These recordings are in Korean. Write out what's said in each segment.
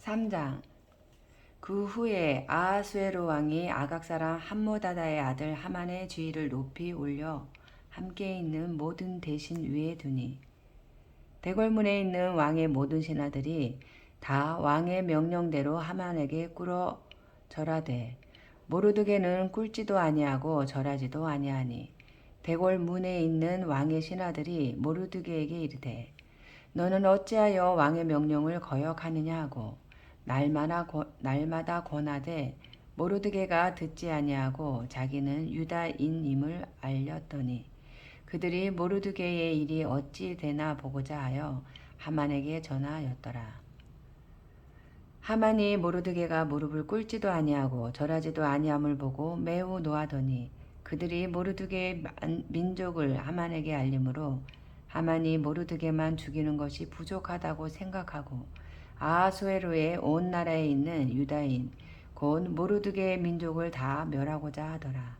3장. 그 후에 아하수에로 왕이 아각 사람 함모다다의 아들 하만의 지위를 높이 올려 함께 있는 모든 대신 위에 두니, 대궐문에 있는 왕의 모든 신하들이 다 왕의 명령대로 하만에게 꿇어 절하되 모르드게는 꿇지도 아니하고 절하지도 아니하니, 대궐문에 있는 왕의 신하들이 모르드게에게 이르되 너는 어찌하여 왕의 명령을 거역하느냐 하고 날마다 권하되 모르드게가 듣지 아니하고 자기는 유다인임을 알렸더니, 그들이 모르드게의 일이 어찌 되나 보고자 하여 하만에게 전하였더라. 하만이 모르드게가 무릎을 꿇지도 아니하고 절하지도 아니함을 보고 매우 노하더니, 그들이 모르드게의 민족을 하만에게 알림으로 하만이 모르드게만 죽이는 것이 부족하다고 생각하고 아하수에로의 온 나라에 있는 유다인 곧 모르드게의 민족을 다 멸하고자 하더라.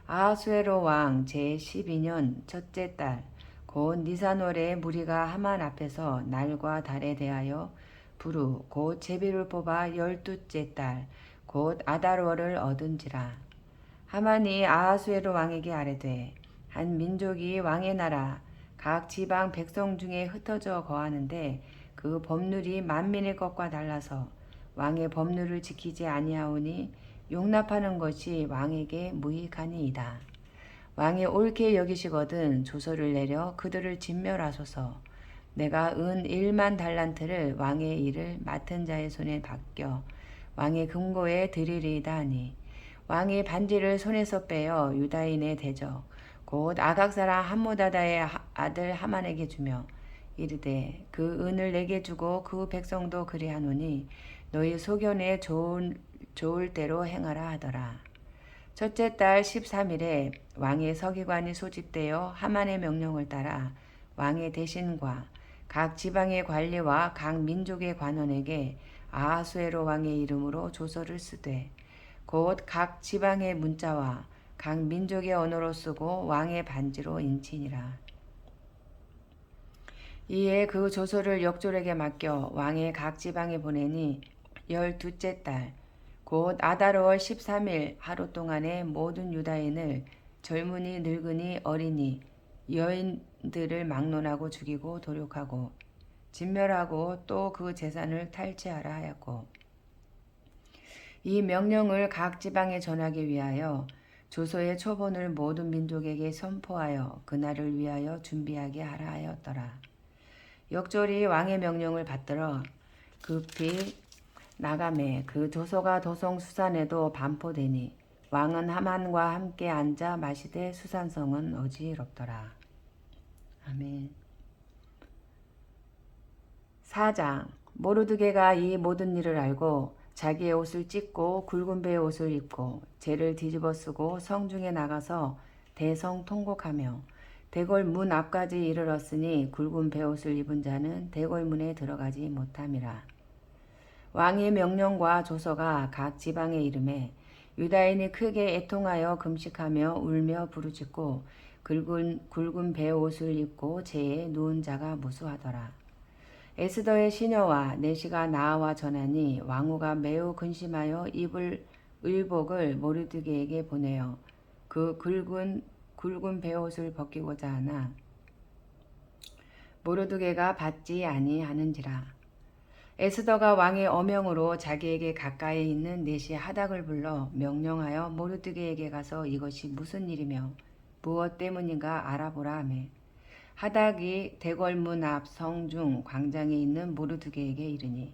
아하수에로 왕 제12년 첫째 달 곧 니산월에 무리가 하만 앞에서 날과 달에 대하여 부루 곧 제비를 뽑아 12째 달 곧 아달월을 얻은지라. 하만이 아하수에로 왕에게 아뢰되 한 민족이 왕의 나라 각 지방 백성 중에 흩어져 거하는데 그 법률이 만민의 것과 달라서 왕의 법률을 지키지 아니하오니 용납하는 것이 왕에게 무익하니이다. 왕이 옳게 여기시거든 조서를 내려 그들을 진멸하소서. 내가 은 1만 달란트를 왕의 일을 맡은 자의 손에 맡겨 왕의 금고에 드리리이다 하니, 왕이 반지를 손에서 빼어 유다인의 대적 곧 아각 사람 함모다다의 아들 하만에게 주며 이르되 그 은을 내게 주고 그 백성도 그리하노니 너희 소견에 좋을 대로 행하라 하더라. 첫째 달 13일에 왕의 서기관이 소집되어 하만의 명령을 따라 왕의 대신과 각 지방의 관리와 각 민족의 관원에게 아하수에로 왕의 이름으로 조서를 쓰되 곧 각 지방의 문자와 각 민족의 언어로 쓰고 왕의 반지로 인치니라. 이에 그 조서를 역졸에게 맡겨 왕의 각 지방에 보내니 12째 달 곧 아달월 13일 하루 동안에 모든 유다인을 젊은이 늙은이 어린이 여인들을 막론하고 죽이고 도륙하고 진멸하고 또 그 재산을 탈취하라 하였고, 이 명령을 각 지방에 전하기 위하여 조서의 초본을 모든 민족에게 선포하여 그날을 위하여 준비하게 하라 하였더라. 역졸이 왕의 명령을 받들어 급히 나가매 그 조서가 도성 수산에도 반포되니 왕은 하만과 함께 앉아 마시되 수산성은 어지럽더라. 아멘. 4장. 모르드게가 이 모든 일을 알고 자기의 옷을 찢고 굵은 배의 옷을 입고 재를 뒤집어 쓰고 성중에 나가서 대성 통곡하며 대궐 문 앞까지 이르렀으니 굵은 배옷을 입은 자는 대궐 문에 들어가지 못함이라. 왕의 명령과 조서가 각 지방에 이름에 유다인이 크게 애통하여 금식하며 울며 부르짖고 굵은 배옷을 입고 재에 누운 자가 무수하더라. 에스더의 시녀와 내시가 나아와 전하니 왕후가 매우 근심하여 입을 의복을 모르드게에게 보내어 그 굵은 배옷을 벗기고자 하나 모르드게가 받지 아니하는지라. 에스더가 왕의 어명으로 자기에게 가까이 있는 내시 하닥을 불러 명령하여 모르드게에게 가서 이것이 무슨 일이며 무엇 때문인가 알아보라 하매, 하닥이 대궐문 앞 성중 광장에 있는 모르드게에게 이르니,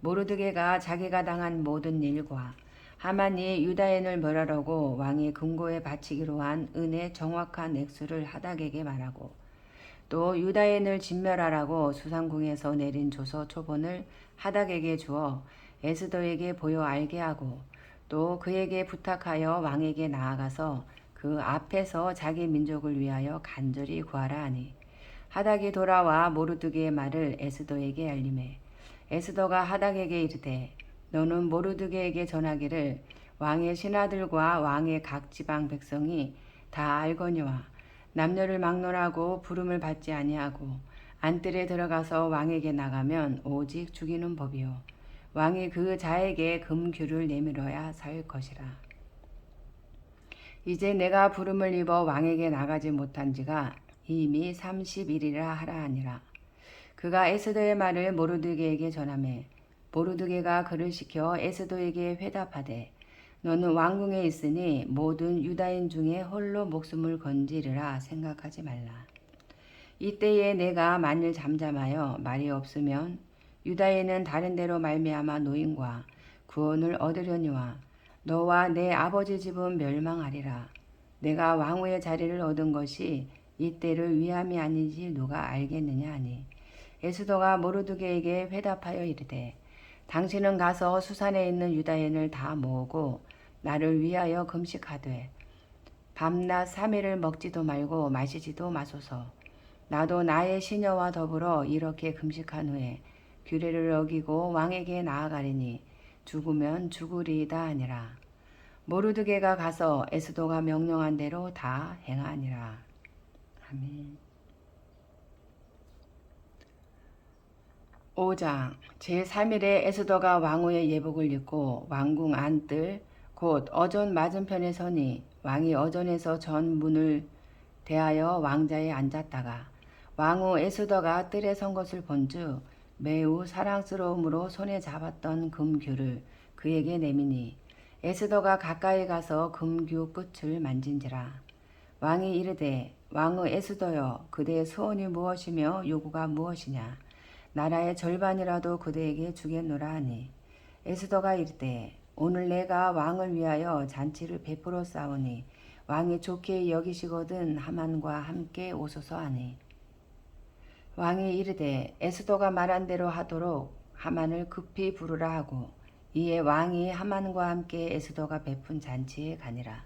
모르드게가 자기가 당한 모든 일과 하만이 유다인을 멸하려고 왕의 금고에 바치기로 한 은의 정확한 액수를 하닥에게 말하고, 또 유다인을 진멸하라고 수상궁에서 내린 조서 초본을 하닥에게 주어 에스더에게 보여 알게 하고, 또 그에게 부탁하여 왕에게 나아가서 그 앞에서 자기 민족을 위하여 간절히 구하라 하니, 하닥이 돌아와 모르드게의 말을 에스더에게 알림해 에스더가 하닥에게 이르되 너는 모르드게에게 전하기를 왕의 신하들과 왕의 각 지방 백성이 다 알거니와 남녀를 막론하고 부름을 받지 아니하고 안뜰에 들어가서 왕에게 나가면 오직 죽이는 법이요 왕이 그 자에게 금규를 내밀어야 살 것이라. 이제 내가 부름을 입어 왕에게 나가지 못한 지가 이미 30일이라 하라 하니라. 그가 에스더의 말을 모르드게에게 전하매 모르드게가 그를 시켜 에스더에게 회답하되 너는 왕궁에 있으니 모든 유다인 중에 홀로 목숨을 건지리라 생각하지 말라. 이때에 내가 만일 잠잠하여 말이 없으면 유다인은 다른 데로 말미암아 노임과 구원을 얻으려니와 너와 내 아버지 집은 멸망하리라. 내가 왕후의 자리를 얻은 것이 이때를 위함이 아니지 누가 알겠느냐 하니 에스더가 모르드게에게 회답하여 이르되 당신은 가서 수산에 있는 유다인을 다 모으고 나를 위하여 금식하되 밤낮 3일을 먹지도 말고 마시지도 마소서. 나도 나의 시녀와 더불어 이렇게 금식한 후에 규례를 어기고 왕에게 나아가리니 죽으면 죽으리이다 하니라. 모르드게가 가서 에스더가 명령한 대로 다 행하니라. 아멘. 5장 제3일에 에스더가 왕후의 예복을 입고 왕궁 안뜰 곧 어전 맞은편에 서니 왕이 어전에서 전 문을 대하여 왕자에 앉았다가 왕후 에스더가 뜰에 선 것을 본즉 매우 사랑스러움으로 손에 잡았던 금규를 그에게 내미니 에스더가 가까이 가서 금규 끝을 만진지라. 왕이 이르되 왕후 에스더여 그대의 소원이 무엇이며 요구가 무엇이냐 나라의 절반이라도 그대에게 주겠노라 하니 에스더가 이르되 오늘 내가 왕을 위하여 잔치를 베풀어 싸우니 왕이 좋게 여기시거든 하만과 함께 오소서 하니 왕이 이르되 에스더가 말한 대로 하도록 하만을 급히 부르라 하고 이에 왕이 하만과 함께 에스더가 베푼 잔치에 가니라.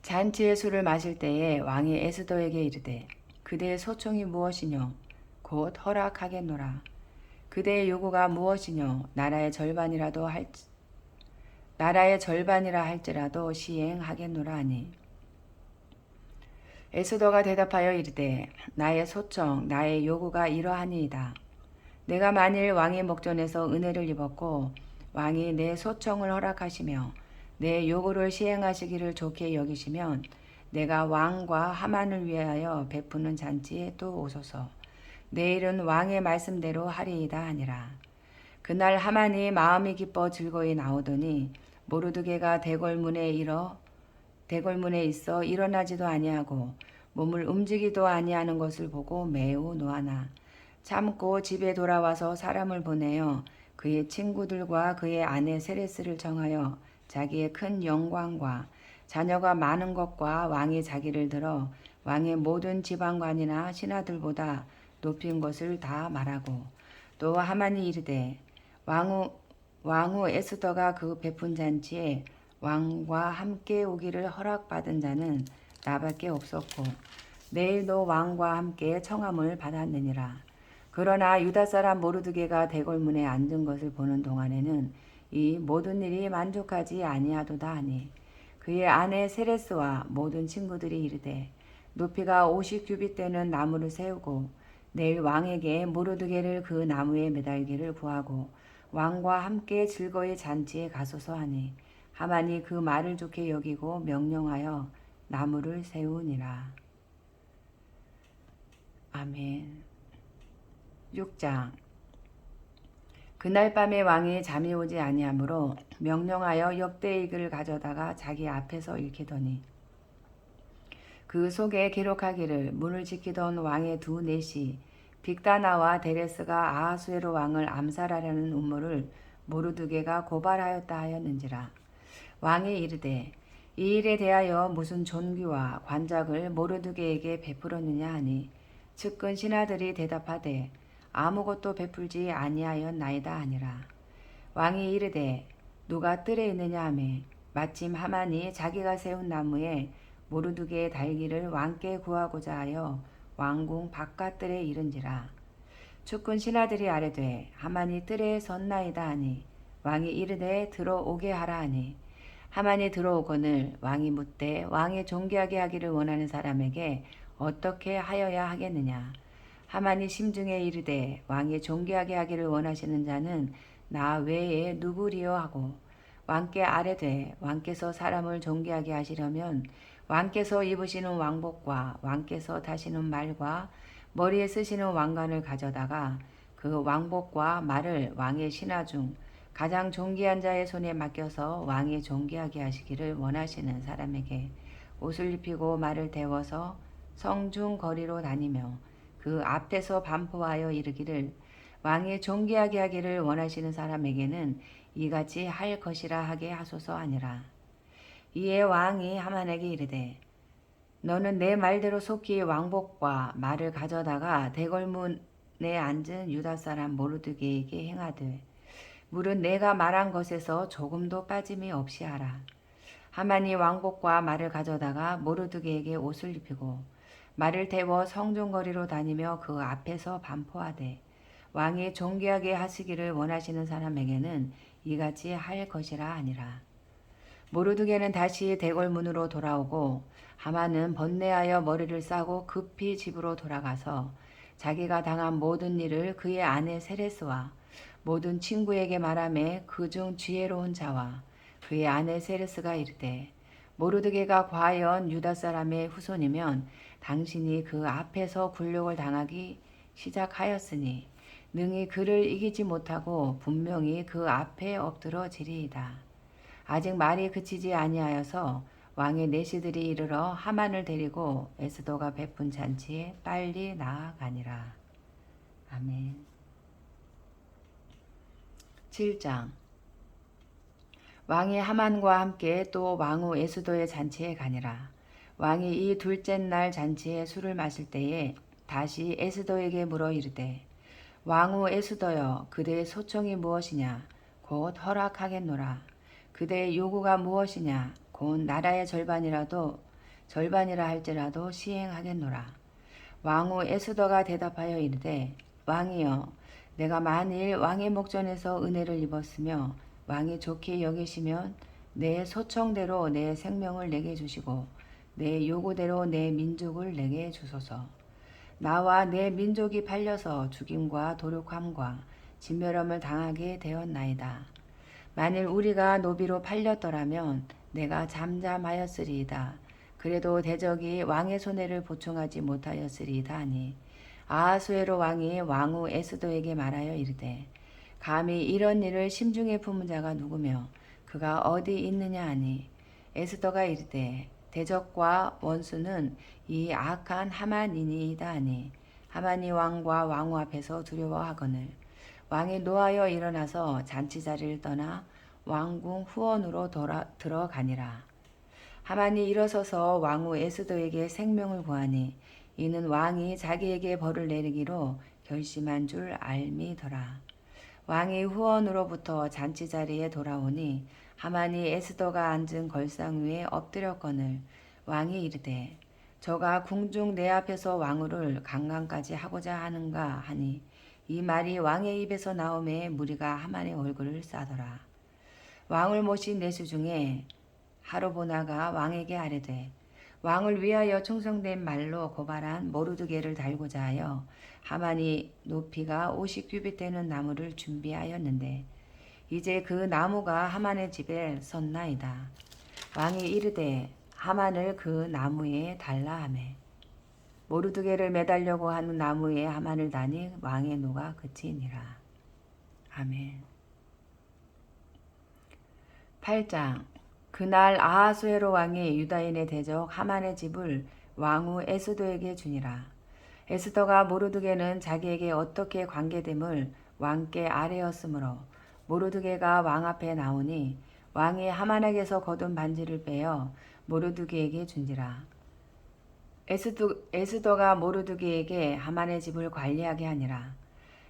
잔치의 술을 마실 때에 왕이 에스더에게 이르되 그대의 소총이 무엇이뇨 곧 허락하겠노라. 그대의 요구가 무엇이뇨 나라의 절반이라 할지라도 시행하겠노라 하니 에스더가 대답하여 이르되 나의 소청 나의 요구가 이러하니이다. 내가 만일 왕의 목전에서 은혜를 입었고 왕이 내 소청을 허락하시며 내 요구를 시행하시기를 좋게 여기시면 내가 왕과 하만을 위하여 베푸는 잔치에 또 오소서. 내일은 왕의 말씀대로 하리이다 하니라. 그날 하만이 마음이 기뻐 즐거이 나오더니 모르드게가 대궐문에 있어 일어나지도 아니하고 몸을 움직이도 아니하는 것을 보고 매우 노하나 참고 집에 돌아와서 사람을 보내어 그의 친구들과 그의 아내 세레스를 정하여 자기의 큰 영광과 자녀가 많은 것과 왕이 자기를 들어 왕의 모든 지방관이나 신하들보다 높인 것을 다 말하고 또 하만이 이르되 왕후 에스더가 그 베푼 잔치에 왕과 함께 오기를 허락받은 자는 나밖에 없었고 내일도 왕과 함께 청함을 받았느니라. 그러나 유다 사람 모르드게가 대궐문에 앉은 것을 보는 동안에는 이 모든 일이 만족하지 아니하도다 하니 그의 아내 세레스와 모든 친구들이 이르되 높이가 50규빗 되는 나무를 세우고 내일 왕에게 모르드게를 그 나무에 매달기를 구하고 왕과 함께 즐거이 잔치에 가소서 하니 하만이 그 말을 좋게 여기고 명령하여 나무를 세우니라. 아멘. 6장 그날 밤에 왕이 잠이 오지 아니하므로 명령하여 역대익을 가져다가 자기 앞에서 읽히더니 그 속에 기록하기를 문을 지키던 왕의 두 넷이 빅다나와 데레스가 아하수에로 왕을 암살하려는 음모를 모르드게가 고발하였다 하였는지라. 왕이 이르되 이 일에 대하여 무슨 존귀와 관작을 모르드게에게 베풀었느냐 하니 측근 신하들이 대답하되 아무것도 베풀지 아니하였나이다 하니라. 왕이 이르되 누가 뜰에 있느냐 하매 마침 하만이 자기가 세운 나무에 모르드게의 달기를 왕께 구하고자 하여 왕궁 바깥뜰에 이른지라. 측근 신하들이 아뢰되 하만이 뜰에 섰나이다 하니 왕이 이르되 들어오게 하라 하니 하만이 들어오거늘 왕이 묻되 왕이 존귀하게 하기를 원하는 사람에게 어떻게 하여야 하겠느냐. 하만이 심중에 이르되 왕이 존귀하게 하기를 원하시는 자는 나 외에 누구리요 하고 왕께 아뢰되 왕께서 사람을 존귀하게 하시려면 왕께서 입으시는 왕복과 왕께서 타시는 말과 머리에 쓰시는 왕관을 가져다가 그 왕복과 말을 왕의 신하 중 가장 존귀한 자의 손에 맡겨서 왕이 존귀하게 하시기를 원하시는 사람에게 옷을 입히고 말을 태워서 성중 거리로 다니며 그 앞에서 반포하여 이르기를 왕이 존귀하게 하기를 원하시는 사람에게는 이같이 할 것이라 하게 하소서 하니라. 이에 왕이 하만에게 이르되 너는 내 말대로 속히 왕복과 말을 가져다가 대궐문에 앉은 유다 사람 모르드게에게 행하되 물은 내가 말한 것에서 조금도 빠짐이 없이 하라. 하만이 왕복과 말을 가져다가 모르드게에게 옷을 입히고 말을 태워 성중거리로 다니며 그 앞에서 반포하되 왕이 존귀하게 하시기를 원하시는 사람에게는 이같이 할 것이라 하니라. 모르드게는 다시 대궐문으로 돌아오고 하만은 번뇌하여 머리를 싸고 급히 집으로 돌아가서 자기가 당한 모든 일을 그의 아내 세레스와 모든 친구에게 말하매 그중 지혜로운 자와 그의 아내 세레스가 이르되 모르드게가 과연 유다 사람의 후손이면 당신이 그 앞에서 굴욕을 당하기 시작하였으니 능히 그를 이기지 못하고 분명히 그 앞에 엎드러지리이다. 아직 말이 그치지 아니하여서 왕의 내시들이 이르러 하만을 데리고 에스더가 베푼 잔치에 빨리 나아가니라. 아멘. 7장. 왕이 하만과 함께 또 왕후 에스더의 잔치에 가니라. 왕이 이 둘째 날 잔치에 술을 마실 때에 다시 에스더에게 물어 이르되 왕후 에스더여 그대의 소청이 무엇이냐 곧 허락하겠노라. 그대의 요구가 무엇이냐 곧 나라의 절반이라 할지라도 시행하겠노라. 왕후 에스더가 대답하여 이르되 왕이여 내가 만일 왕의 목전에서 은혜를 입었으며 왕이 좋게 여기시면 내 소청대로 내 생명을 내게 주시고 내 요구대로 내 민족을 내게 주소서. 나와 내 민족이 팔려서 죽임과 도륙함과 진멸함을 당하게 되었나이다. 만일 우리가 노비로 팔렸더라면 내가 잠잠하였으리이다. 그래도 대적이 왕의 손해를 보충하지 못하였으리이다 하니 아하수에로 왕이 왕후 에스더에게 말하여 이르되 감히 이런 일을 심중에 품은 자가 누구며 그가 어디 있느냐 하니 에스더가 이르되 대적과 원수는 이 악한 하만이니이다 하니 하만이 왕과 왕후 앞에서 두려워하거늘 왕이 노하여 일어나서 잔치 자리를 떠나 왕궁 후원으로 들어가니라. 하만이 일어서서 왕후 에스더에게 생명을 구하니 이는 왕이 자기에게 벌을 내리기로 결심한 줄 알미더라. 왕이 후원으로부터 잔치 자리에 돌아오니 하만이 에스더가 앉은 걸상 위에 엎드렸거늘 왕이 이르되 저가 궁중 내 앞에서 왕후를 강간까지 하고자 하는가 하니 이 말이 왕의 입에서 나오매 무리가 하만의 얼굴을 싸더라. 왕을 모신 내수 중에 하르보나가 왕에게 아뢰되 왕을 위하여 충성된 말로 고발한 모르드게를 달고자 하여 하만이 높이가 50규빗 되는 나무를 준비하였는데 이제 그 나무가 하만의 집에 섰나이다. 왕이 이르되 하만을 그 나무에 달라 하매 모르드게를 매달려고 하는 나무에 하만을 다니 왕의 노가 그치니라. 아멘. 8장. 그날 아하수에로 왕이 유다인의 대적 하만의 집을 왕후 에스더에게 주니라. 에스더가 모르드게는 자기에게 어떻게 관계됨을 왕께 아뢰었으므로 모르드게가 왕 앞에 나오니 왕이 하만에게서 거둔 반지를 빼어 모르드게에게 준지라. 에스더가 모르드게에게 하만의 집을 관리하게 하니라.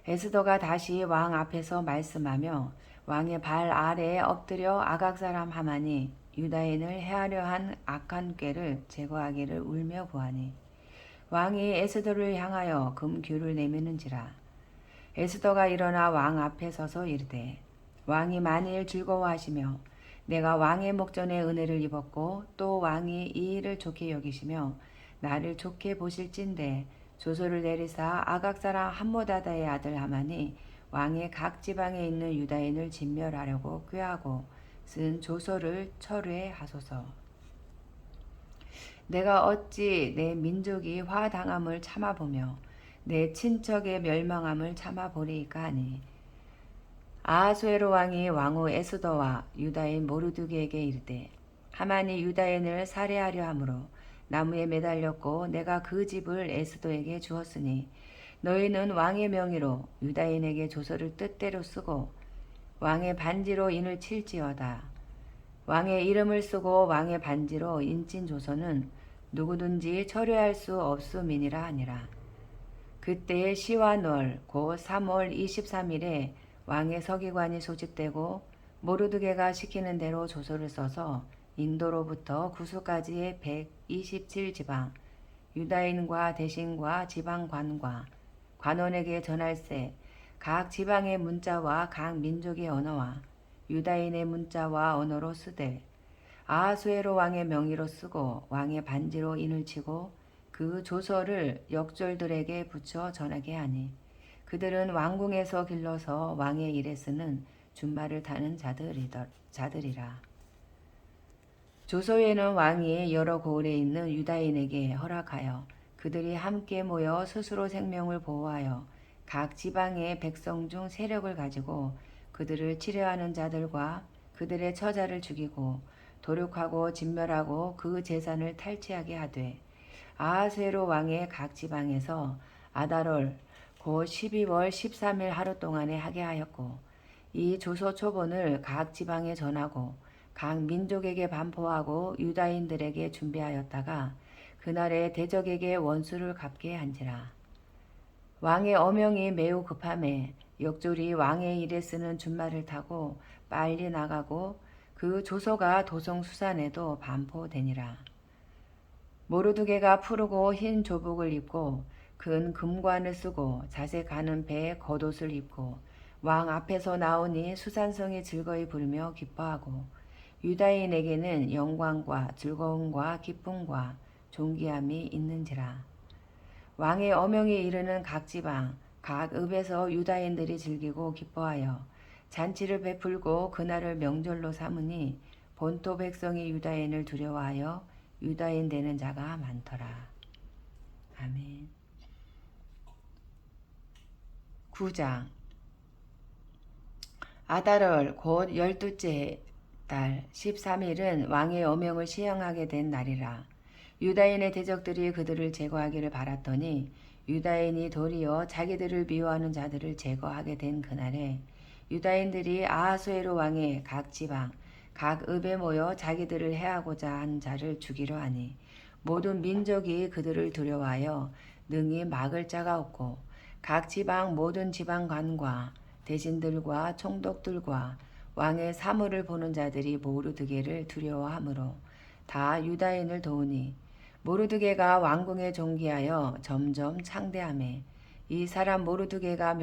에스더가 다시 왕 앞에서 말씀하며 왕의 발 아래에 엎드려 아각 사람 하만이 유다인을 해하려 한 악한 꾀를 제거하기를 울며 구하니 왕이 에스더를 향하여 금규를 내미는지라. 에스더가 일어나 왕 앞에 서서 이르되 왕이 만일 즐거워하시며 내가 왕의 목전에 은혜를 입었고 또 왕이 이 일을 좋게 여기시며 나를 좋게 보실진대 조서를 내리사 아각 사람 함모다다의 아들 하만이 왕의 각 지방에 있는 유다인을 진멸하려고 꾀하고 쓴 조서를 철회하소서. 내가 어찌 내 민족이 화당함을 참아보며 내 친척의 멸망함을 참아보리이까 하니, 아하수에로 왕이 왕후 에스더와 유다인 모르드게에게 이르되 하만이 유다인을 살해하려 함으로 나무에 매달렸고 내가 그 집을 에스더에게 주었으니 너희는 왕의 명의로 유다인에게 조서를 뜻대로 쓰고 왕의 반지로 인을 칠지어다. 왕의 이름을 쓰고 왕의 반지로 인친 조서는 누구든지 철회할 수 없음이니라 하니라. 그때의 시완월 곧 3월 23일에 왕의 서기관이 소집되고 모르드게가 시키는 대로 조서를 써서 인도로부터 구수까지의 127지방 유다인과 대신과 지방관과 관원에게 전할세. 각 지방의 문자와 각 민족의 언어와 유다인의 문자와 언어로 쓰되 아하수에로 왕의 명의로 쓰고 왕의 반지로 인을 치고 그 조서를 역졸들에게 붙여 전하게 하니, 그들은 왕궁에서 길러서 왕의 일에 쓰는 준말을 타는 자들이라. 조서에는 왕이 여러 고을에 있는 유다인에게 허락하여 그들이 함께 모여 스스로 생명을 보호하여 각 지방의 백성 중 세력을 가지고 그들을 치려하는 자들과 그들의 처자를 죽이고 도륙하고 진멸하고 그 재산을 탈취하게 하되, 아하수에로 왕의 각 지방에서 아달월 곧 12월 13일 하루 동안에 하게 하였고, 이 조서 초본을 각 지방에 전하고 각 민족에게 반포하고 유다인들에게 준비하였다가 그날에 대적에게 원수를 갚게 한지라. 왕의 어명이 매우 급함에 역졸이 왕의 일에 쓰는 준말을 타고 빨리 나가고 그 조서가 도성수산에도 반포되니라. 모르드게가 푸르고 흰 조복을 입고 큰 금관을 쓰고 자세 가는 배에 겉옷을 입고 왕 앞에서 나오니 수산성이 즐거이 부르며 기뻐하고 유다인에게는 영광과 즐거움과 기쁨과 존귀함이 있는지라. 왕의 어명이 이르는 각 지방 각 읍에서 유다인들이 즐기고 기뻐하여 잔치를 베풀고 그날을 명절로 삼으니 본토 백성이 유다인을 두려워하여 유다인 되는 자가 많더라. 아멘. 9장. 아달월 곧 12째 달 13일은 왕의 어명을 시행하게 된 날이라. 유다인의 대적들이 그들을 제거하기를 바랐더니 유다인이 도리어 자기들을 미워하는 자들을 제거하게 된 그날에 유다인들이 아하수에로 왕의 각 지방 각 읍에 모여 자기들을 해하고자 한 자를 죽이려 하니, 모든 민족이 그들을 두려워하여 능히 막을 자가 없고 각 지방 모든 지방관과 대신들과 총독들과 왕의 사물을 보는 자들이 모르드게를 두려워하므로 다 유다인을 도우니, 모르드게가 왕궁에 존귀하여 점점 창대하매 이 사람 모르드게가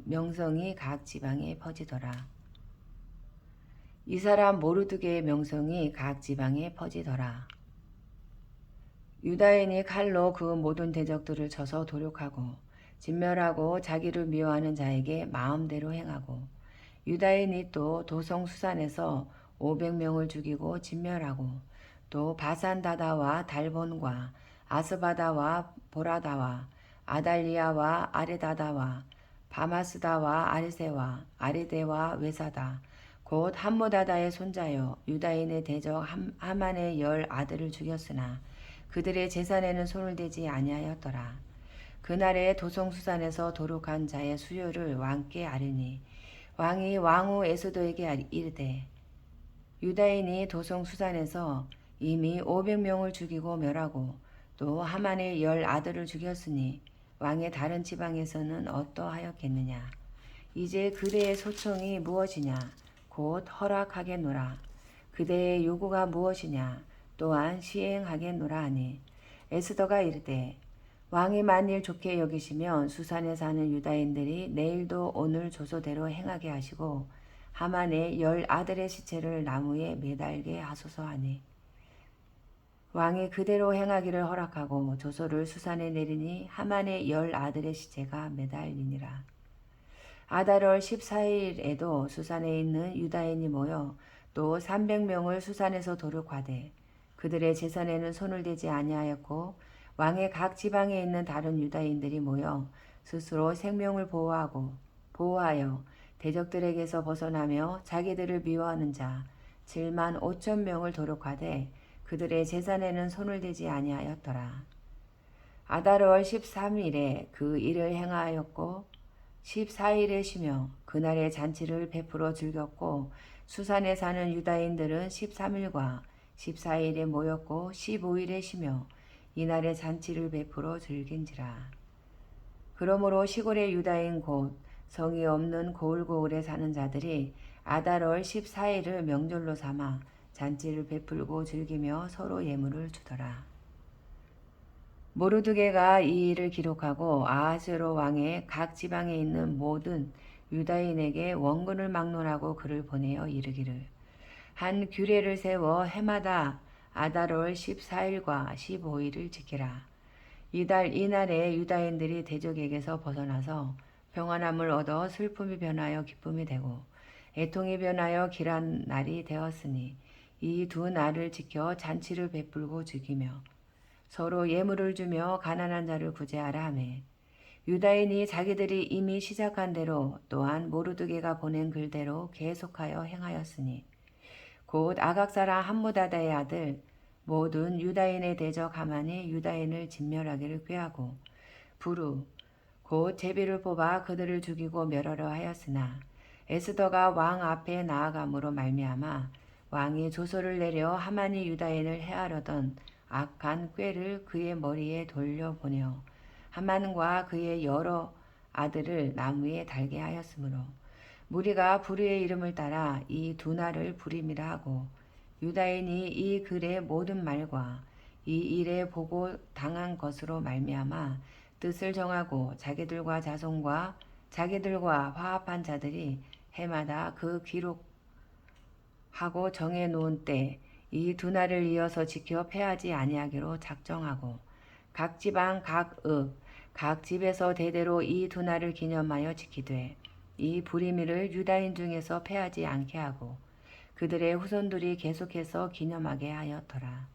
명성이 각 지방에 퍼지더라. 이 사람 모르드게의 명성이 각 지방에 퍼지더라. 유다인이 칼로 그 모든 대적들을 쳐서 도륙하고 진멸하고 자기를 미워하는 자에게 마음대로 행하고, 유다인이 또 도성수산에서 500명을 죽이고 진멸하고, 또 바산다다와 달본과 아스바다와 보라다와 아달리아와 아레다다와 바마스다와 아리세와 아리데와 외사다 곧 함모다다의 손자여 유다인의 대적 하만의 10 아들을 죽였으나 그들의 재산에는 손을 대지 아니하였더라. 그날에 도성수산에서 도륙한 자의 수요를 왕께 아뢰니, 왕이 왕후 에스더에게 이르되 유다인이 도성수산에서 이미 500명을 죽이고 멸하고 또 하만의 10 아들을 죽였으니 왕의 다른 지방에서는 어떠하였겠느냐. 이제 그대의 소청이 무엇이냐. 곧 허락하겠노라. 그대의 요구가 무엇이냐. 또한 시행하겠노라 하니, 에스더가 이르되 왕이 만일 좋게 여기시면 수산에 사는 유다인들이 내일도 오늘 조서대로 행하게 하시고 하만의 10 아들의 시체를 나무에 매달게 하소서 하니, 왕이 그대로 행하기를 허락하고 조서를 수산에 내리니 하만의 10 아들의 시체가 매달리니라. 아달월 14일에도 수산에 있는 유다인이 모여 또 300명을 수산에서 도륙하되 그들의 재산에는 손을 대지 아니하였고 왕의 각 지방에 있는 다른 유다인들이 모여 스스로 생명을 보호하여 대적들에게서 벗어나며 자기들을 미워하는 자 7만 5천 명을 도륙하되 그들의 재산에는 손을 대지 아니하였더라. 아달월 13일에 그 일을 행하였고 14일에 쉬며 그날의 잔치를 베풀어 즐겼고 수산에 사는 유다인들은 13일과 14일에 모였고 15일에 쉬며 이날의 잔치를 베풀어 즐긴지라. 그러므로 시골의 유다인 곧 성이 없는 고을고을에 사는 자들이 아달월 14일을 명절로 삼아 잔치를 베풀고 즐기며 서로 예물을 주더라. 모르드게가 이 일을 기록하고 아하스웨로 왕의 각 지방에 있는 모든 유다인에게 원군을 막론하고 글을 보내어 이르기를 한 규례를 세워 해마다 아달월 14일과 15일을 지키라. 이날에 유다인들이 대적에게서 벗어나서 평안함을 얻어 슬픔이 변하여 기쁨이 되고 애통이 변하여 길한 날이 되었으니 이 두 날을 지켜 잔치를 베풀고 즐기며 서로 예물을 주며 가난한 자를 구제하라 하매 유다인이 자기들이 이미 시작한 대로 또한 모르드게가 보낸 글대로 계속하여 행하였으니 곧 아각 사람 함무다다의 아들 모든 유다인의 대적 하만이 유다인을 진멸하기를 꾀하고 부르 곧 제비를 뽑아 그들을 죽이고 멸하려 하였으나 에스더가 왕 앞에 나아감으로 말미암아 왕이 조서를 내려 하만이 유다인을 해하려던 악한 꾀를 그의 머리에 돌려보내어 하만과 그의 여러 아들을 나무에 달게 하였으므로 무리가 부르의 이름을 따라 이 두 날을 부림이라 하고 유다인이 이 글의 모든 말과 이 일에 보고 당한 것으로 말미암아 뜻을 정하고 자기들과 자손과 자기들과 화합한 자들이 해마다 그 기록하고 정해 놓은 때 이 두 날을 이어서 지켜 패하지 아니하기로 작정하고 각 지방 각 집에서 대대로 이 두 날을 기념하여 지키되 이 부리미를 유다인 중에서 패하지 않게 하고 그들의 후손들이 계속해서 기념하게 하였더라.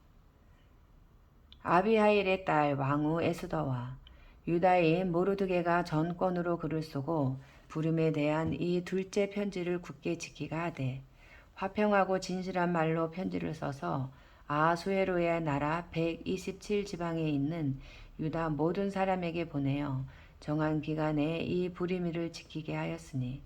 아비하일의 딸 왕후 에스더와 유다인 모르드게가 전권으로 글을 쓰고 부름에 대한 이 둘째 편지를 굳게 지키가 하되 화평하고 진실한 말로 편지를 써서 아하수에로의 나라 127지방에 있는 유다 모든 사람에게 보내어 정한 기간에 이 부리미를 지키게 하였으니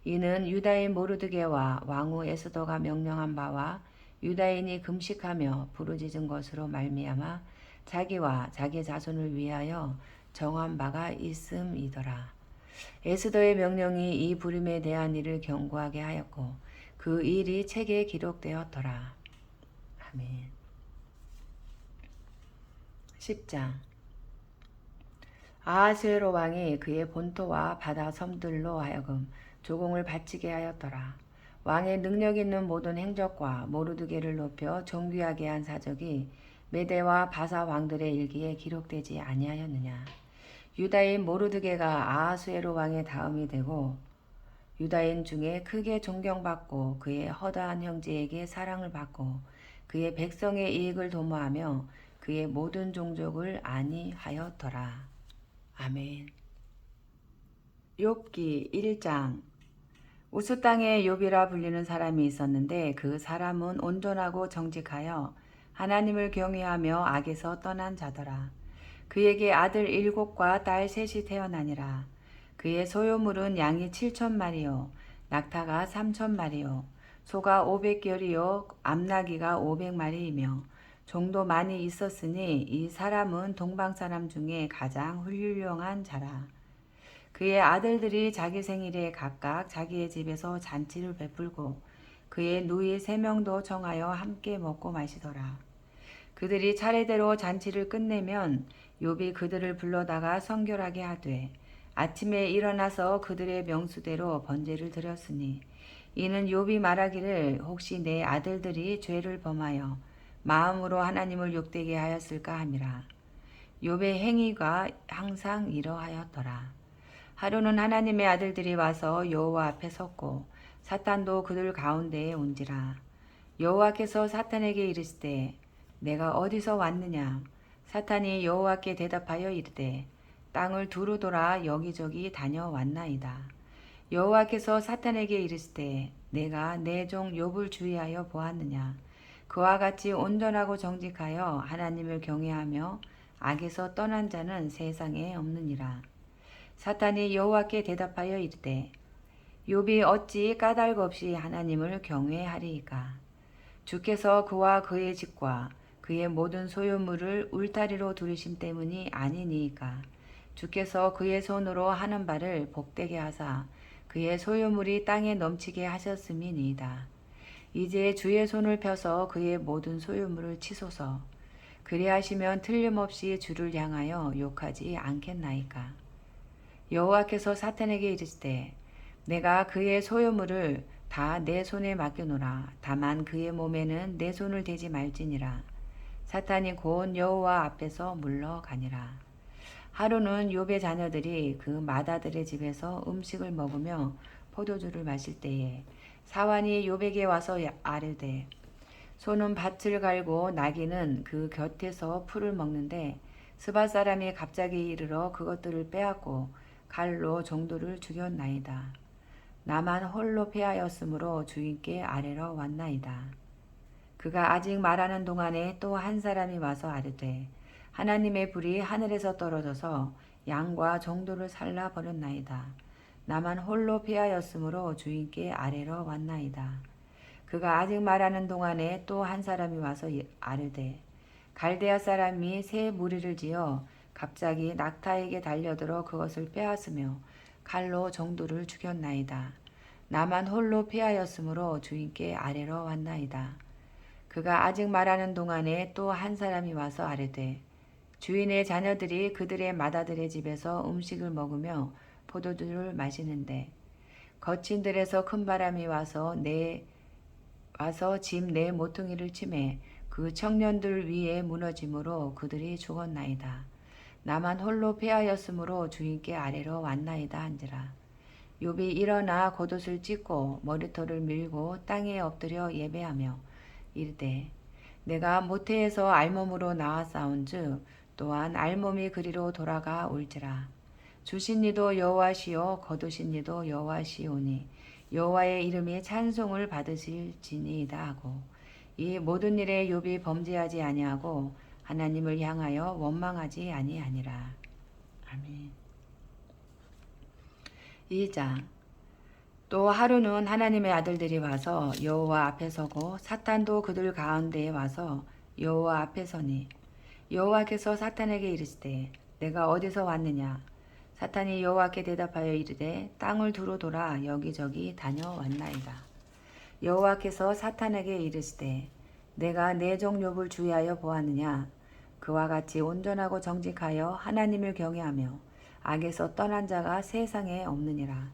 이는 유다인 모르드게와 왕후 에스더가 명령한 바와 유다인이 금식하며 부르짖은 것으로 말미암아 자기와 자기 자손을 위하여 정한 바가 있음이더라. 에스더의 명령이 이 부림에 대한 일을 경고하게 하였고 그 일이 책에 기록되었더라. 아멘. 10장 아하스웨로 왕이 그의 본토와 바다 섬들로 하여금 조공을 바치게 하였더라. 왕의 능력 있는 모든 행적과 모르드게를 높여 존귀하게 한 사적이 메대와 바사 왕들의 일기에 기록되지 아니하였느냐. 유다인 모르드게가 아하스웨로 왕의 다음이 되고 유다인 중에 크게 존경받고 그의 허다한 형제에게 사랑을 받고 그의 백성의 이익을 도모하며 그의 모든 종족을 안위하였더라. 아멘. 욥기 1장 우스 땅에 욥이라 불리는 사람이 있었는데 그 사람은 온전하고 정직하여 하나님을 경외하며 악에서 떠난 자더라. 그에게 아들 7과 딸 3이 태어나니라. 그의 소유물은 양이 7,000마리요 낙타가 3,000마리요 소가 500결이요 암나귀가 500마리이며 종도 많이 있었으니 이 사람은 동방 사람 중에 가장 훌륭한 자라. 그의 아들들이 자기 생일에 각각 자기의 집에서 잔치를 베풀고 그의 누이 3명도 정하여 함께 먹고 마시더라. 그들이 차례대로 잔치를 끝내면 욥이 그들을 불러다가 성결하게 하되 아침에 일어나서 그들의 명수대로 번제를 드렸으니 이는 욥이 말하기를 혹시 내 아들들이 죄를 범하여 마음으로 하나님을 욕되게 하였을까 함이라. 욥의 행위가 항상 이러하였더라. 하루는 하나님의 아들들이 와서 여호와 앞에 섰고 사탄도 그들 가운데에 온지라. 여호와께서 사탄에게 이르시되 내가 어디서 왔느냐. 사탄이 여호와께 대답하여 이르되 땅을 두루 돌아 여기저기 다녀왔나이다. 여호와께서 사탄에게 이르시되 내가 내 종 욥을 주의하여 보았느냐. 그와 같이 온전하고 정직하여 하나님을 경외하며 악에서 떠난 자는 세상에 없느니라. 사탄이 여호와께 대답하여 이르되 욥이 어찌 까닭 없이 하나님을 경외하리이까. 주께서 그와 그의 집과 그의 모든 소유물을 울타리로 두르심 때문이 아니니이까. 주께서 그의 손으로 하는 바를 복되게 하사 그의 소유물이 땅에 넘치게 하셨음이니이다. 이제 주의 손을 펴서 그의 모든 소유물을 치소서. 그리하시면 틀림없이 주를 향하여 욕하지 않겠나이까. 여호와께서 사탄에게 이르시되 내가 그의 소유물을 다 내 손에 맡겨놓으라. 다만 그의 몸에는 내 손을 대지 말지니라. 사탄이 곧 여호와 앞에서 물러가니라. 하루는 욥의 자녀들이 그 마다들의 집에서 음식을 먹으며 포도주를 마실 때에 사환이 욥에게 와서 아뢰되 소는 밭을 갈고 나귀는 그 곁에서 풀을 먹는데 스바 사람이 갑자기 이르러 그것들을 빼앗고 칼로 종도를 죽였나이다. 나만 홀로 패하였으므로 주인께 아뢰러 왔나이다. 그가 아직 말하는 동안에 또 한 사람이 와서 아뢰되 하나님의 불이 하늘에서 떨어져서 양과 종도를 살라 버렸나이다. 나만 홀로 피하였으므로 주인께 아뢰러 왔나이다. 그가 아직 말하는 동안에 또 한 사람이 와서 아뢰되 갈대아 사람이 새 무리를 지어 갑자기 낙타에게 달려들어 그것을 빼앗으며 칼로 종도를 죽였나이다. 나만 홀로 피하였으므로 주인께 아뢰러 왔나이다. 그가 아직 말하는 동안에 또 한 사람이 와서 아뢰되 주인의 자녀들이 그들의 맏아들의 집에서 음식을 먹으며 포도주를 마시는데 거친 들에서 큰 바람이 와서 집 내 모퉁이를 치매 그 청년들 위에 무너짐으로 그들이 죽었나이다. 나만 홀로 패하였으므로 주인께 아뢰러 왔나이다 한지라. 욥이 일어나 겉옷을 찢고 머리털을 밀고 땅에 엎드려 예배하며 이르되 내가 모태에서 알몸으로 나왔사온즉 또한 알몸이 그리로 돌아가 올지라. 주신 이도 여호와시요 거두신 이도 여호와시오니 여호와의 이름이 찬송을 받으실지니이다 하고 이 모든 일에 욥이 범죄하지 아니하고 하나님을 향하여 원망하지 아니하니라. 아멘. 2장. 또 하루는 하나님의 아들들이 와서 여호와 앞에 서고 사탄도 그들 가운데에 와서 여호와 앞에 서니 여호와께서 사탄에게 이르시되 내가 어디서 왔느냐. 사탄이 여호와께 대답하여 이르되 땅을 두루 돌아 여기저기 다녀왔나이다. 여호와께서 사탄에게 이르시되 내가 내 종 욥을 주의하여 보았느냐. 그와 같이 온전하고 정직하여 하나님을 경외하며 악에서 떠난 자가 세상에 없느니라.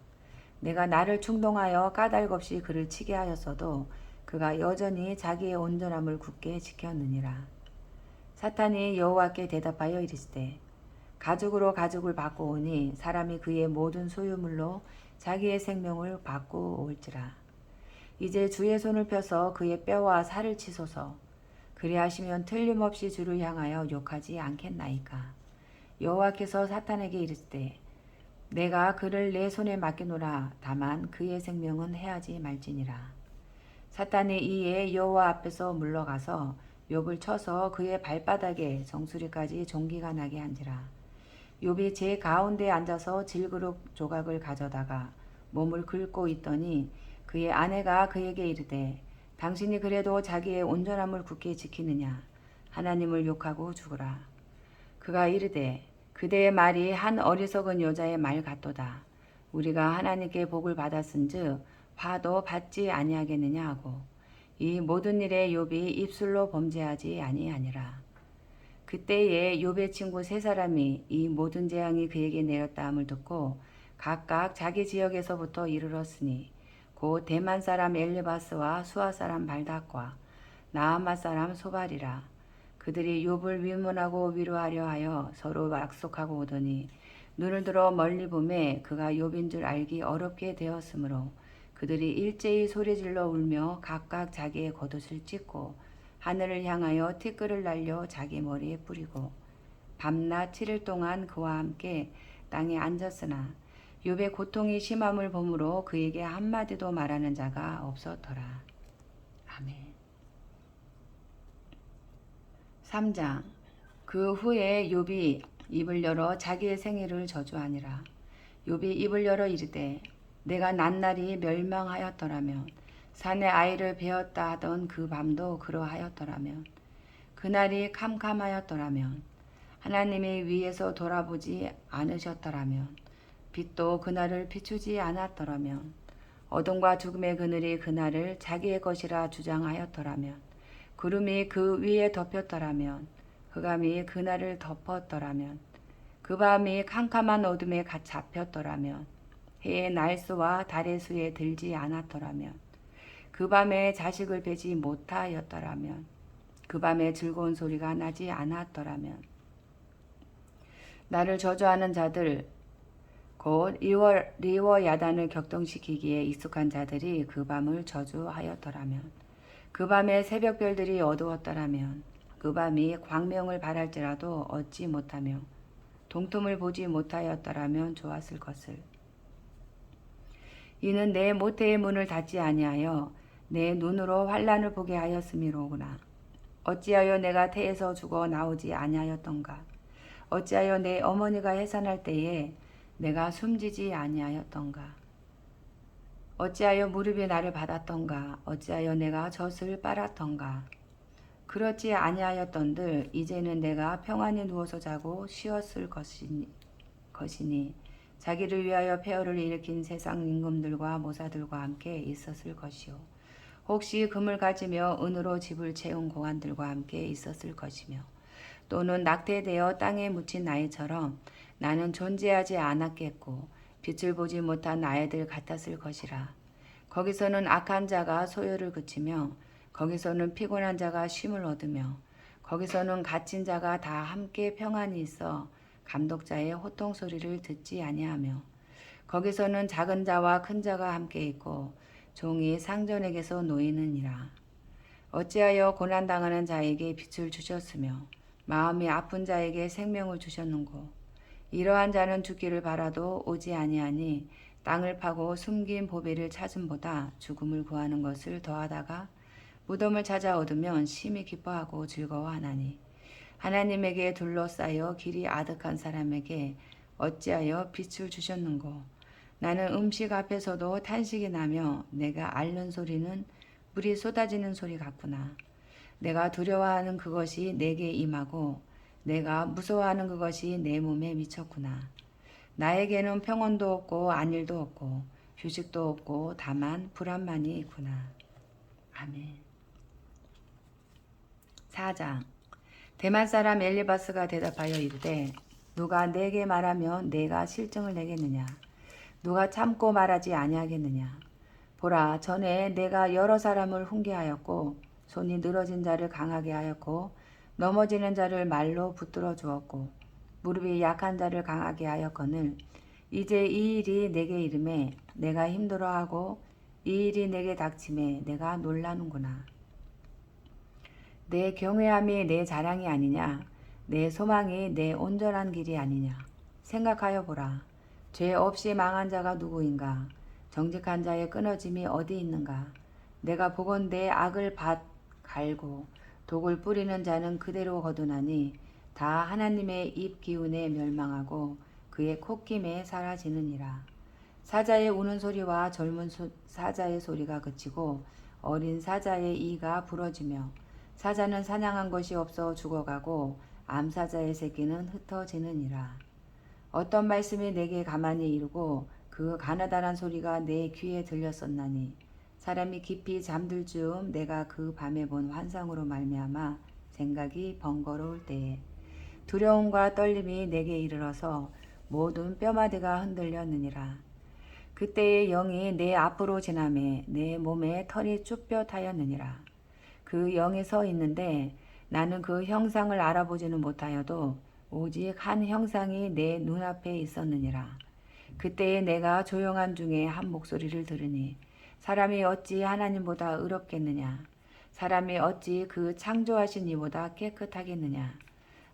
내가 나를 충동하여 까닭 없이 그를 치게 하였어도 그가 여전히 자기의 온전함을 굳게 지켰느니라. 사탄이 여호와께 대답하여 이르시되 가죽으로 가죽을 받고 오니 사람이 그의 모든 소유물로 자기의 생명을 받고 올지라. 이제 주의 손을 펴서 그의 뼈와 살을 치소서. 그리하시면 틀림없이 주를 향하여 욕하지 않겠나이까. 여호와께서 사탄에게 이르시되 내가 그를 내 손에 맡기노라. 다만 그의 생명은 해하지 말지니라. 사탄이 이에 여호와 앞에서 물러가서 욥을 쳐서 그의 발바닥에 정수리까지 종기가 나게 한지라. 욥이 제 가운데 앉아서 질그릇 조각을 가져다가 몸을 긁고 있더니 그의 아내가 그에게 이르되 당신이 그래도 자기의 온전함을 굳게 지키느냐. 하나님을 욕하고 죽으라. 그가 이르되 그대의 말이 한 어리석은 여자의 말 같도다. 우리가 하나님께 복을 받았은즉 화도 받지 아니하겠느냐 하고 이 모든 일에 욥이 입술로 범죄하지 아니하니라. 그때에 욥의 친구 세 사람이 이 모든 재앙이 그에게 내렸다 함을 듣고 각각 자기 지역에서부터 이르렀으니 곧 대만 사람 엘리바스와 수아 사람 발닥과 나아마 사람 소발이라. 그들이 욥을 위문하고 위로하려 하여 서로 약속하고 오더니 눈을 들어 멀리 보매 그가 욥인 줄 알기 어렵게 되었으므로 그들이 일제히 소리질러 울며 각각 자기의 겉옷을 찢고 하늘을 향하여 티끌을 날려 자기 머리에 뿌리고 밤낮 7일 동안 그와 함께 땅에 앉았으나 욥의 고통이 심함을 보므로 그에게 한마디도 말하는 자가 없었더라. 아멘. 3장. 그 후에 욥이 입을 열어 자기의 생일을 저주하니라. 욥이 입을 열어 이르되 내가 낱날이 멸망하였더라면 산에 아이를 베었다 하던 그 밤도 그러하였더라면 그날이 캄캄하였더라면 하나님이 위에서 돌아보지 않으셨더라면 빛도 그날을 비추지 않았더라면 어둠과 죽음의 그늘이 그날을 자기의 것이라 주장하였더라면 구름이 그 위에 덮였더라면 흑암이 그날을 덮었더라면 그 밤이 캄캄한 어둠에 잡혔더라면 해의 날수와 달의 수에 들지 않았더라면 그 밤에 자식을 베지 못하였더라면 그 밤에 즐거운 소리가 나지 않았더라면 나를 저주하는 자들 곧 리워 야단을 격동시키기에 익숙한 자들이 그 밤을 저주하였더라면 그 밤에 새벽별들이 어두웠더라면 그 밤이 광명을 발할지라도 얻지 못하며 동틈을 보지 못하였더라면 좋았을 것을. 이는 내 모태의 문을 닫지 아니하여 내 눈으로 환난을 보게 하였음이로구나. 어찌하여 내가 태에서 죽어 나오지 아니하였던가. 어찌하여 내 어머니가 해산할 때에 내가 숨지지 아니하였던가. 어찌하여 무릎이 나를 받았던가. 어찌하여 내가 젖을 빨았던가. 그렇지 아니하였던들 이제는 내가 평안히 누워서 자고 쉬었을 것이니 자기를 위하여 폐허를 일으킨 세상 임금들과 모사들과 함께 있었을 것이요 혹시 금을 가지며 은으로 집을 채운 고관들과 함께 있었을 것이며 또는 낙태되어 땅에 묻힌 나이처럼 나는 존재하지 않았겠고 빛을 보지 못한 아이들 같았을 것이라. 거기서는 악한 자가 소요를 그치며 거기서는 피곤한 자가 쉼을 얻으며 거기서는 갇힌 자가 다 함께 평안히 있어 감독자의 호통 소리를 듣지 아니하며 거기서는 작은 자와 큰 자가 함께 있고 종이 상전에게서 놓이느니라. 어찌하여 고난당하는 자에게 빛을 주셨으며 마음이 아픈 자에게 생명을 주셨는고. 이러한 자는 죽기를 바라도 오지 아니하니 땅을 파고 숨긴 보배를 찾음보다 죽음을 구하는 것을 더하다가 무덤을 찾아 얻으면 심히 기뻐하고 즐거워하나니 하나님에게 둘러싸여 길이 아득한 사람에게 어찌하여 빛을 주셨는고. 나는 음식 앞에서도 탄식이 나며 내가 앓는 소리는 물이 쏟아지는 소리 같구나. 내가 두려워하는 그것이 내게 임하고 내가 무서워하는 그것이 내 몸에 미쳤구나. 나에게는 평온도 없고 안일도 없고 휴식도 없고 다만 불안만이 있구나. 아멘. 4장. 대만 사람 엘리바스가 대답하여 이르되 누가 내게 말하면 내가 실증을 내겠느냐. 누가 참고 말하지 아니하겠느냐. 보라, 전에 내가 여러 사람을 훈계하였고 손이 늘어진 자를 강하게 하였고 넘어지는 자를 말로 붙들어 주었고 무릎이 약한 자를 강하게 하였거늘 이제 이 일이 내게 이름에 내가 힘들어하고 이 일이 내게 닥침에 내가 놀라는구나. 내 경외함이 내 자랑이 아니냐. 내 소망이 내 온전한 길이 아니냐. 생각하여 보라. 죄 없이 망한 자가 누구인가. 정직한 자의 끊어짐이 어디 있는가. 내가 보건대 악을 갈고 독을 뿌리는 자는 그대로 거두나니 다 하나님의 입 기운에 멸망하고 그의 콧김에 사라지느니라. 사자의 우는 소리와 젊은 사자의 소리가 그치고 어린 사자의 이가 부러지며 사자는 사냥한 것이 없어 죽어가고 암사자의 새끼는 흩어지느니라. 어떤 말씀이 내게 가만히 이르고 그 가나다란 소리가 내 귀에 들렸었나니 사람이 깊이 잠들 즈음 내가 그 밤에 본 환상으로 말미암아 생각이 번거로울 때에 두려움과 떨림이 내게 이르러서 모든 뼈마디가 흔들렸느니라. 그때의 영이 내 앞으로 지나매 내 몸에 털이 쭈뼛하였느니라. 그 영이 서 있는데 나는 그 형상을 알아보지는 못하여도 오직 한 형상이 내 눈앞에 있었느니라. 그때에 내가 조용한 중에 한 목소리를 들으니 사람이 어찌 하나님보다 의롭겠느냐? 사람이 어찌 그 창조하신 이보다 깨끗하겠느냐?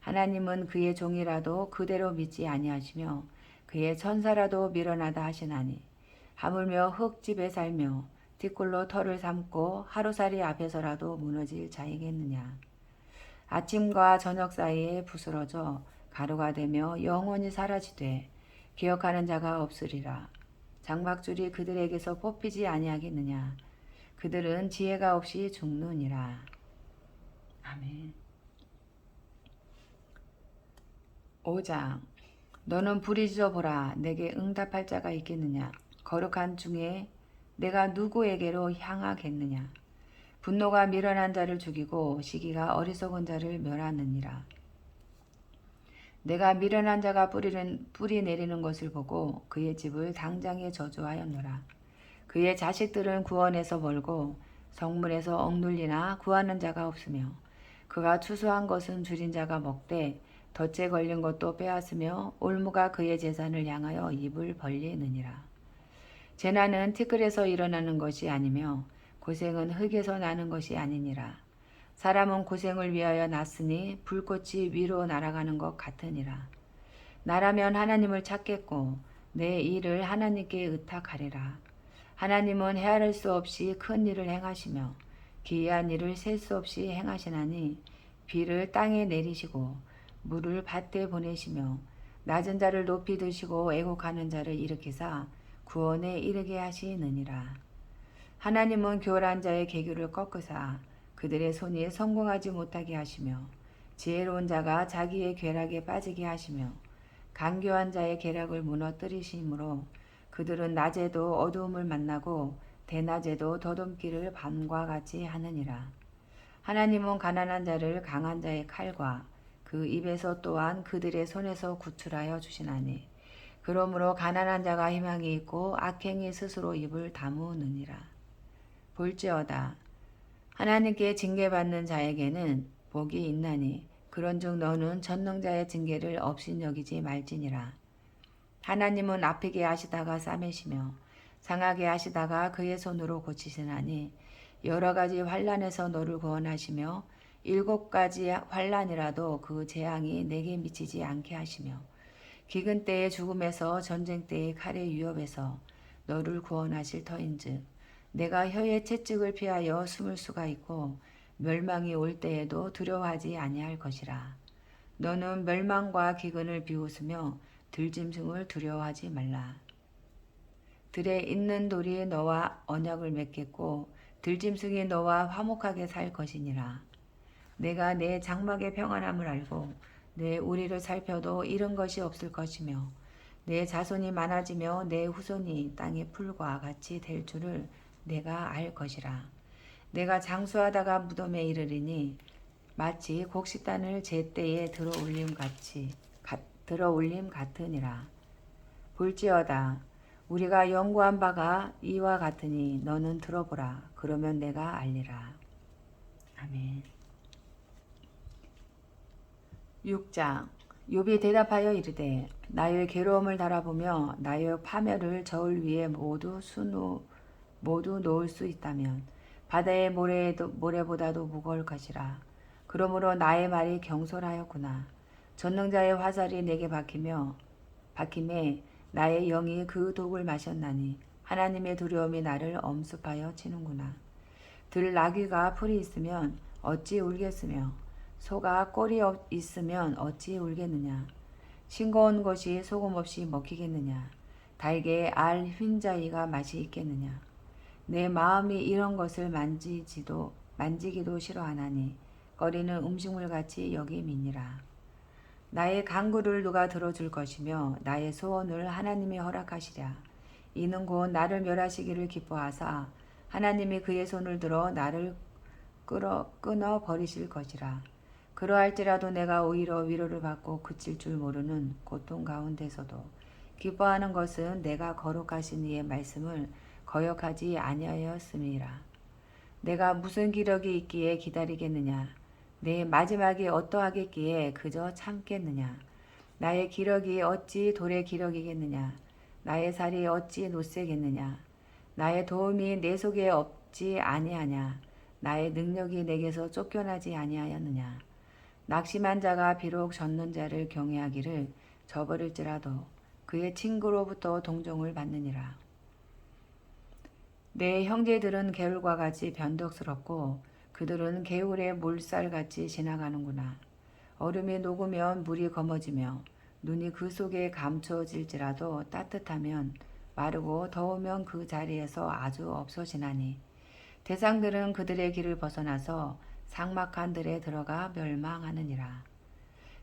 하나님은 그의 종이라도 그대로 믿지 아니하시며 그의 천사라도 밀어나다 하시나니 하물며 흙집에 살며 뒷골로 털을 삼고 하루살이 앞에서라도 무너질 자이겠느냐. 아침과 저녁 사이에 부스러져 가루가 되며 영원히 사라지되 기억하는 자가 없으리라. 장막줄이 그들에게서 뽑히지 아니하겠느냐. 그들은 지혜가 없이 죽느니라. 아멘. 5장. 너는 부르짖어 보라. 내게 응답할 자가 있겠느냐. 거룩한 중에 내가 누구에게로 향하겠느냐. 분노가 미련한 자를 죽이고 시기가 어리석은 자를 멸하느니라. 내가 미련한 자가 뿌리 내리는 것을 보고 그의 집을 당장에 저주하였노라. 그의 자식들은 구원에서 멀고 성문에서 억눌리나 구하는 자가 없으며 그가 추수한 것은 줄인 자가 먹되 덫에 걸린 것도 빼앗으며 올무가 그의 재산을 향하여 입을 벌리느니라. 재난은 티끌에서 일어나는 것이 아니며 고생은 흙에서 나는 것이 아니니라. 사람은 고생을 위하여 났으니 불꽃이 위로 날아가는 것 같으니라. 나라면 하나님을 찾겠고 내 일을 하나님께 의탁하리라. 하나님은 헤아릴 수 없이 큰 일을 행하시며 기이한 일을 셀 수 없이 행하시나니 비를 땅에 내리시고 물을 밭에 보내시며 낮은 자를 높이 드시고 애곡하는 자를 일으키사 구원에 이르게 하시느니라. 하나님은 교활한 자의 계교를 꺾으사 그들의 손이 성공하지 못하게 하시며 지혜로운 자가 자기의 괴락에 빠지게 하시며 간교한 자의 계략을 무너뜨리심으로 그들은 낮에도 어두움을 만나고 대낮에도 더듬기를 밤과 같이 하느니라. 하나님은 가난한 자를 강한 자의 칼과 그 입에서 또한 그들의 손에서 구출하여 주시나니 그러므로 가난한 자가 희망이 있고 악행이 스스로 입을 다무느니라. 볼지어다 하나님께 징계받는 자에게는 복이 있나니 그런즉 너는 전능자의 징계를 업신여기지 말지니라. 하나님은 아프게 하시다가 싸매시며 상하게 하시다가 그의 손으로 고치시나니 여러 가지 환난에서 너를 구원하시며 7가지 환난이라도 그 재앙이 내게 미치지 않게 하시며 기근 때의 죽음에서 전쟁 때의 칼의 위협에서 너를 구원하실 터인즉 내가 혀의 채찍을 피하여 숨을 수가 있고 멸망이 올 때에도 두려워하지 아니할 것이라. 너는 멸망과 기근을 비웃으며 들짐승을 두려워하지 말라. 들에 있는 돌이 너와 언약을 맺겠고 들짐승이 너와 화목하게 살 것이니라. 내가 내 장막의 평안함을 알고 내 우리를 살펴도 잃은 것이 없을 것이며 내 자손이 많아지며 내 후손이 땅의 풀과 같이 될 줄을 내가 알 것이라. 내가 장수하다가 무덤에 이르리니 마치 곡식단을 제때에 들어올림 같으니라. 볼지어다 우리가 연구한 바가 이와 같으니 너는 들어보라. 그러면 내가 알리라. 아멘. 6장. 욥이 대답하여 이르되 나의 괴로움을 달아보며 나의 파멸을 저울 위에 모두 놓을 수 있다면 바다의 모래보다도 무거울 것이라. 그러므로 나의 말이 경솔하였구나. 전능자의 화살이 내게 박힘에 나의 영이 그 독을 마셨나니 하나님의 두려움이 나를 엄습하여 치는구나. 들나귀가 풀이 있으면 어찌 울겠으며 소가 꼴이 있으면 어찌 울겠느냐. 싱거운 것이 소금 없이 먹히겠느냐. 달게 알 휜자위가 맛이 있겠느냐. 내 마음이 이런 것을 만지기도 싫어하나니 꺼리는 음식물같이 여김이니라. 나의 간구를 누가 들어줄 것이며 나의 소원을 하나님이 허락하시랴. 이는 곧 나를 멸하시기를 기뻐하사 하나님이 그의 손을 들어 나를 끊어 버리실 것이라. 그러할지라도 내가 오히려 위로를 받고 그칠 줄 모르는 고통 가운데서도 기뻐하는 것은 내가 거룩하신 이의 말씀을 거역하지 아니하였음이라. 내가 무슨 기력이 있기에 기다리겠느냐? 내 마지막이 어떠하겠기에 그저 참겠느냐? 나의 기력이 어찌 돌의 기력이겠느냐? 나의 살이 어찌 노쇠겠느냐? 나의 도움이 내 속에 없지 아니하냐? 나의 능력이 내게서 쫓겨나지 아니하였느냐? 낙심한 자가 비록 젖는 자를 경외하기를 저버릴지라도 그의 친구로부터 동정을 받느니라. 내 형제들은 개울과 같이 변덕스럽고 그들은 개울의 물살같이 지나가는구나. 얼음이 녹으면 물이 검어지며 눈이 그 속에 감춰질지라도 따뜻하면 마르고 더우면 그 자리에서 아주 없어지나니 대상들은 그들의 길을 벗어나서 삭막한 들에 들어가 멸망하느니라.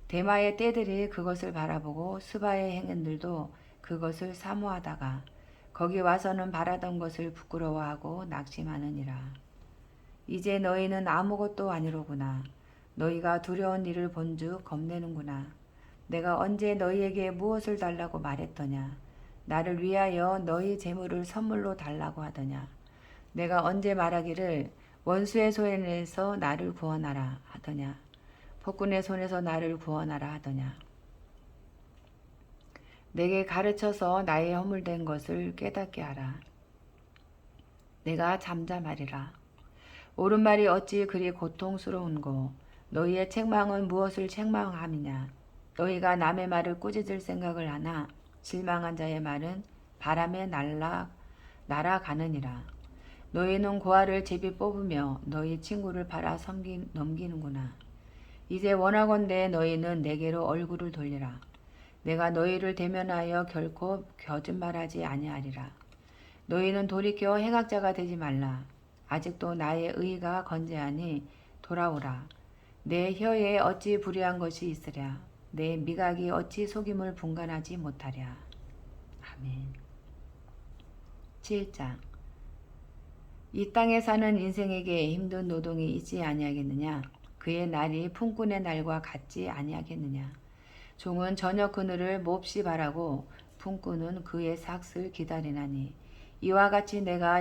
대마의 떼들이 그것을 바라보고 스바의 행인들도 그것을 사모하다가 거기 와서는 바라던 것을 부끄러워하고 낙심하느니라. 이제 너희는 아무것도 아니로구나. 너희가 두려운 일을 본즉 겁내는구나. 내가 언제 너희에게 무엇을 달라고 말했더냐. 나를 위하여 너희 재물을 선물로 달라고 하더냐. 내가 언제 말하기를 원수의 손에서 나를 구원하라 하더냐. 폭군의 손에서 나를 구원하라 하더냐. 내게 가르쳐서 나의 허물된 것을 깨닫게 하라. 내가 잠잠하리라. 옳은 말이 어찌 그리 고통스러운고 너희의 책망은 무엇을 책망함이냐. 너희가 남의 말을 꾸짖을 생각을 하나 실망한 자의 말은 바람에 날아가느니라. 너희는 고아를 제비 뽑으며 너희 친구를 팔아 넘기는구나. 이제 원하건대 너희는 내게로 얼굴을 돌리라. 내가 너희를 대면하여 결코 거짓말하지 아니하리라. 너희는 돌이켜 행악자가 되지 말라. 아직도 나의 의가 건재하니 돌아오라. 내 혀에 어찌 불의한 것이 있으랴. 내 미각이 어찌 속임을 분간하지 못하랴. 아멘. 7장. 이 땅에 사는 인생에게 힘든 노동이 있지 아니하겠느냐. 그의 날이 품꾼의 날과 같지 아니하겠느냐. 종은 저녁 그늘을 몹시 바라고 품꾼은 그의 삭을 기다리나니 이와 같이 내가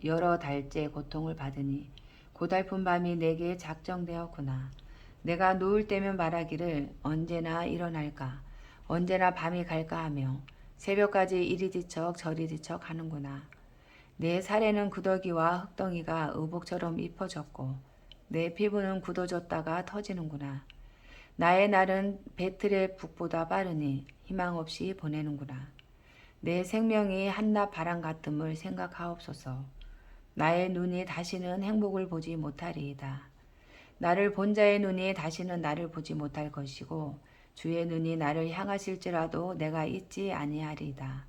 여러 달째 고통을 받으니 고달픈 밤이 내게 작정되었구나. 내가 누울 때면 말하기를 언제나 일어날까 언제나 밤이 갈까 하며 새벽까지 이리 뒤척 저리 뒤척 하는구나. 내 살에는 구더기와 흙덩이가 의복처럼 입혀졌고 내 피부는 굳어졌다가 터지는구나. 나의 날은 배틀의 북보다 빠르니 희망 없이 보내는구나. 내 생명이 한낮 바람 같음을 생각하옵소서. 나의 눈이 다시는 행복을 보지 못하리이다. 나를 본 자의 눈이 다시는 나를 보지 못할 것이고 주의 눈이 나를 향하실지라도 내가 잊지 아니하리이다.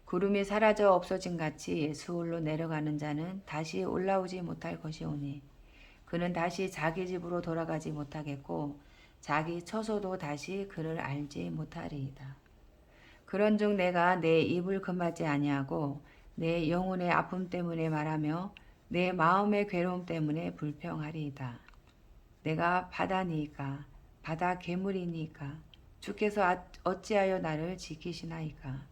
구름이 사라져 없어진 같이 수울로 내려가는 자는 다시 올라오지 못할 것이오니 그는 다시 자기 집으로 돌아가지 못하겠고 자기 처소도 다시 그를 알지 못하리이다. 그런즉 내가 내 입을 금하지 아니하고 내 영혼의 아픔 때문에 말하며 내 마음의 괴로움 때문에 불평하리이다. 내가 바다니이까 바다 괴물이니까 주께서 어찌하여 나를 지키시나이까.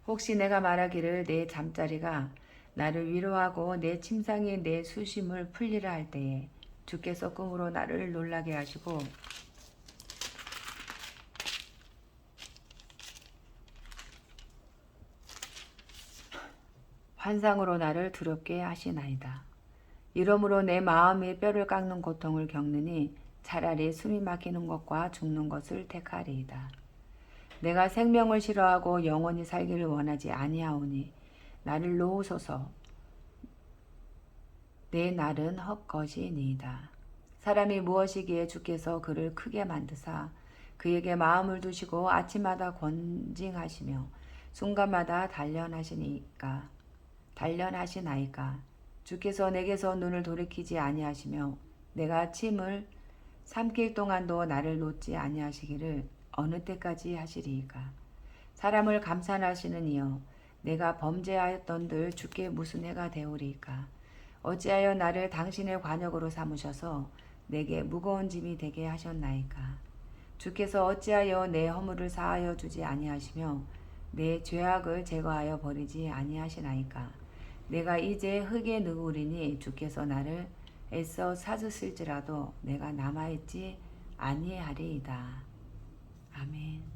혹시 내가 말하기를 내 잠자리가 나를 위로하고 내 침상이 내 수심을 풀리라 할 때에 주께서 꿈으로 나를 놀라게 하시고 환상으로 나를 두렵게 하시나이다. 이러므로 내 마음이 뼈를 깎는 고통을 겪느니 차라리 숨이 막히는 것과 죽는 것을 택하리이다. 내가 생명을 싫어하고 영원히 살기를 원하지 아니하오니 나를 놓으소서. 내 날은 헛것이니이다. 사람이 무엇이기에 주께서 그를 크게 만드사 그에게 마음을 두시고 아침마다 권징하시며 순간마다 단련하시나이까. 주께서 내게서 눈을 돌이키지 아니하시며 내가 침을 삼킬 동안도 나를 놓지 아니하시기를 어느 때까지 하시리이까. 사람을 감산하시는 이여 내가 범죄하였던들 주께 무슨 해가 되오리이까. 어찌하여 나를 당신의 관역으로 삼으셔서 내게 무거운 짐이 되게 하셨나이까. 주께서 어찌하여 내 허물을 사하여 주지 아니하시며 내 죄악을 제거하여 버리지 아니하시나이까. 내가 이제 흙에 누우리니 주께서 나를 애써 찾으실지라도 내가 남아있지 아니하리이다. 아멘.